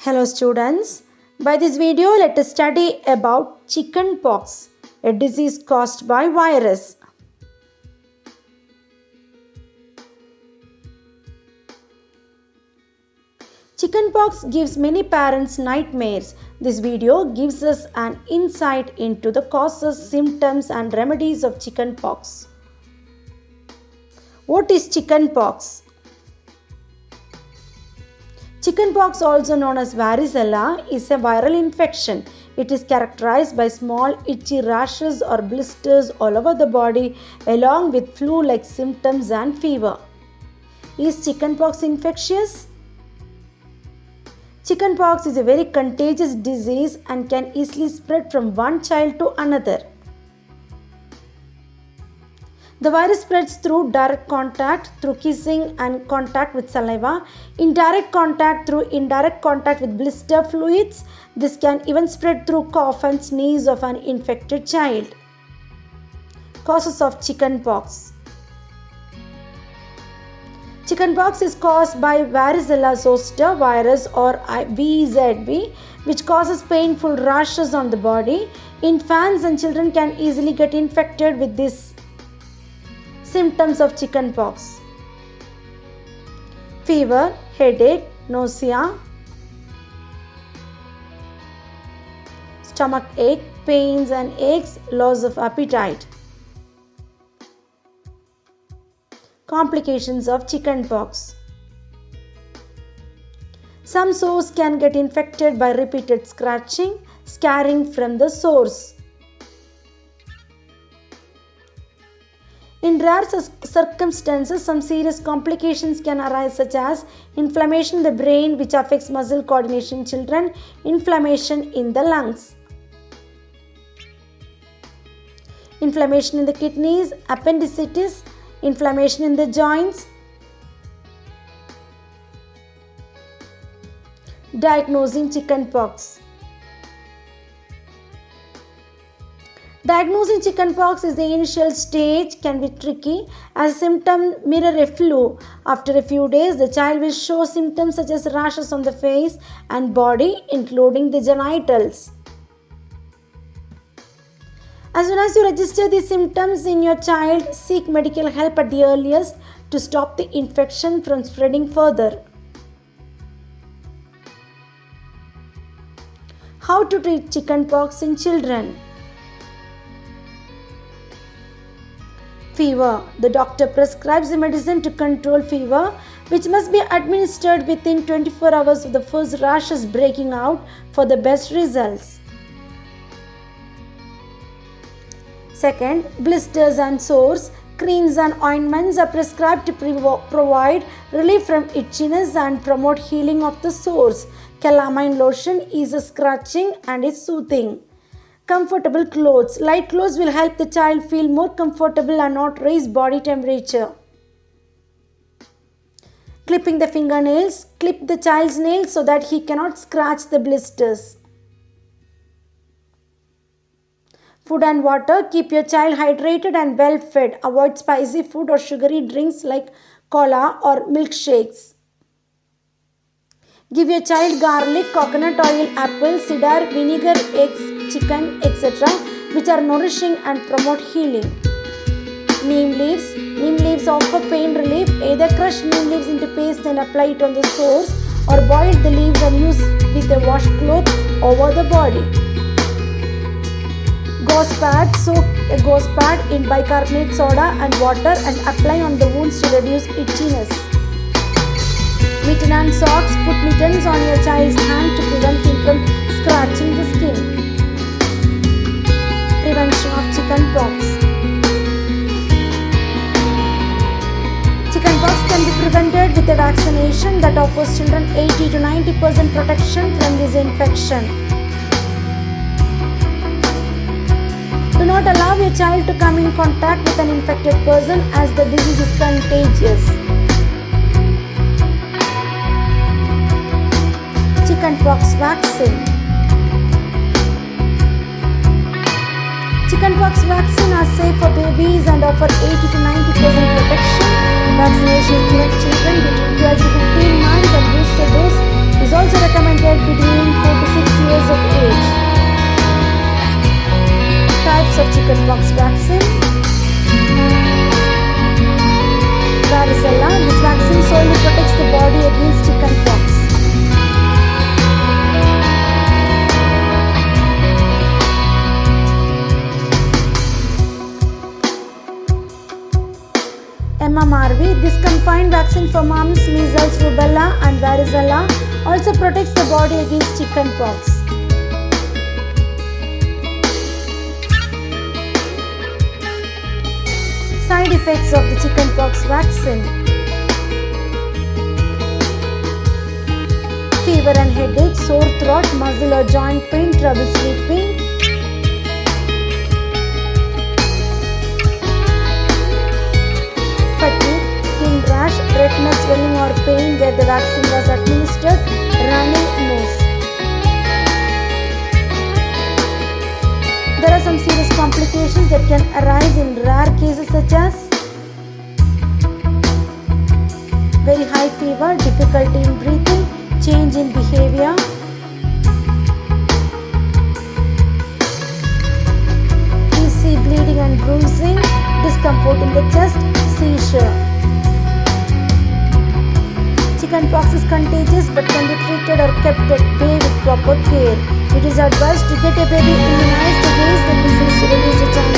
Hello students, by this video let us study about chicken pox, a disease caused by virus. Chickenpox gives many parents nightmares. This video gives us an insight into the causes, symptoms and remedies of chickenpox. What is chickenpox? Chickenpox, also known as varicella, is a viral infection. It is characterized by small itchy rashes or blisters all over the body along with flu-like symptoms and fever. Is chickenpox infectious? Chickenpox is a very contagious disease and can easily spread from one child to another. The virus spreads through direct contact, through kissing and contact with saliva, indirect contact through indirect contact with blister fluids. This can even spread through cough and sneeze of an infected child. Causes of chickenpox. Chickenpox is caused by varicella zoster virus or VZV, which causes painful rashes on the body. Infants and children can easily get infected with this. Symptoms of chickenpox: fever, headache, nausea, stomach ache, pains and aches, loss of appetite. Complications of chickenpox. Some sores can get infected by repeated scratching, scarring from the sores. In rare circumstances, some serious complications can arise, such as inflammation in the brain, which affects muscle coordination in children, inflammation in the lungs, inflammation in the kidneys, appendicitis, inflammation in the joints. Diagnosing chickenpox. Diagnosing chickenpox is the initial stage, can be tricky as symptoms mirror a flu. After a few days, the child will show symptoms such as rashes on the face and body, including the genitals. As soon as you register these symptoms in your child, seek medical help at the earliest to stop the infection from spreading further. How to treat chickenpox in children? Fever. The doctor prescribes a medicine to control fever, which must be administered within 24 hours of the first rashes breaking out for the best results. Second, blisters and sores. Creams and ointments are prescribed to provide relief from itchiness and promote healing of the sores. Calamine lotion eases scratching and is soothing. Comfortable clothes. Light clothes will help the child feel more comfortable and not raise body temperature. Clipping the fingernails. Clip the child's nails so that he cannot scratch the blisters. Food and water. Keep your child hydrated and well fed. Avoid spicy food or sugary drinks like cola or milkshakes. Give your child garlic, coconut oil, apple, cider, vinegar, eggs, chicken, etc., which are nourishing and promote healing. Neem leaves. Neem leaves offer pain relief. Either crush neem leaves into paste and apply it on the sores, or boil the leaves and use with a washcloth over the body. Gauze pad. Soak a gauze pad in bicarbonate soda and water and apply on the wounds to reduce itchiness. Mitten and socks. Put mittens on your child's hand to prevent him from scratching the skin. Prevention of chickenpox. Chickenpox can be prevented with a vaccination that offers children 80 to 90% protection from this infection. Do not allow your child to come in contact with an infected person as the disease is contagious. Chickenpox vaccine. Chickenpox vaccine are safe for babies and offer 80 to 90% protection. Vaccination protects children between 12 to 15 months and booster dose is is also recommended between 4 to 6 years of age. Types of chickenpox vaccine. Varicella. This vaccine solely protects the body against chickenpox. MMRV. This combined vaccine for mumps, measles, rubella and varicella also protects the body against chickenpox. Side effects of the chickenpox vaccine. Fever and headache, sore throat, muscle or joint pain, trouble sleeping. Fatigue, skin rash, redness, swelling or pain where the vaccine was administered, runny nose. There are some serious complications that can arise in rare cases such as very high fever, difficulty in breathing, change in behavior, easy bleeding and bruising, discomfort in the chest, seizure. Chickenpox is contagious but can be treated or kept at bay with proper care. It is advised to get a baby immunized against the disease to reduce the chance